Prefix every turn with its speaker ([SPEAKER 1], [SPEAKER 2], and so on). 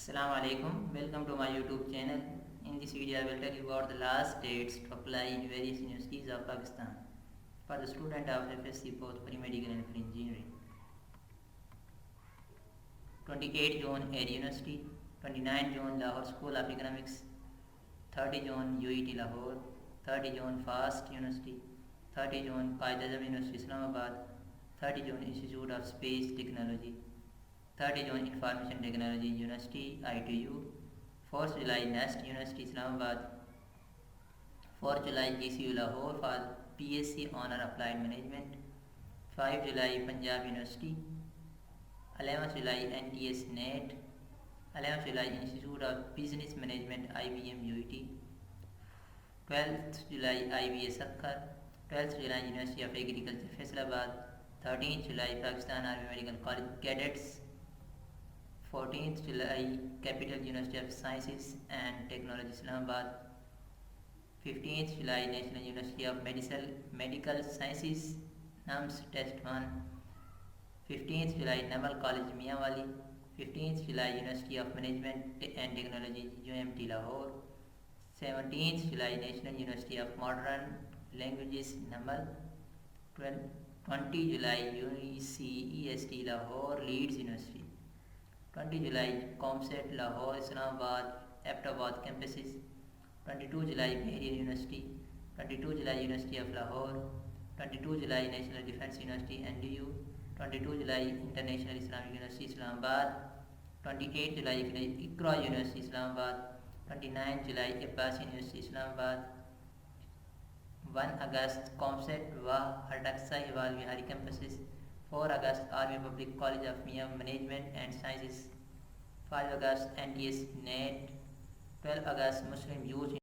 [SPEAKER 1] Assalamu alaikum. Welcome to my YouTube channel. In this video I will tell you about the last dates to apply in various universities of Pakistan for the student of FSC both pre-medical and pre-engineering. 28 June Air University, 29 June Lahore School of Economics, 30 June UET Lahore, 30 June FAST University, 30 June Qaid-e-Azam University Islamabad, 30 June Institute of Space Technology, 30 June Information Technology University ITU, 4th July NEST University Islamabad, 4th July GCU Lahore for PSc Honor Applied Management, 5 July Punjab University, 11th July NTS NET, 11th July Institute of Business Management IBM UET, 12th July IBS Akkar, 12th July University of Agriculture Faisalabad, 13th July Pakistan Army Medical College Cadets, 14th July Capital University of Sciences and Technology Islamabad, 15th July National University of Medical Sciences NUMS Test 1, 15th July Naval College Mianwali, 15th July University of Management and Technology UMT Lahore, 17th July National University of Modern Languages Namal, 20 July UCEST Lahore Leeds University, 20 July ComSet Lahore Islamabad Abbottabad campuses, 22 July Bahrain University, 22 July University of Lahore, 22 July National Defence University NDU, 22 July International Islamic University Islamabad, 28 July Iqra University Islamabad, 29 July Abbas University Islamabad, 1 August ComSet Wah Hardaksai Hiwal Vihari campuses, 4 August Army Public College of Mia Management and Sciences, 5 August NTS NET, 12 August Muslim Youth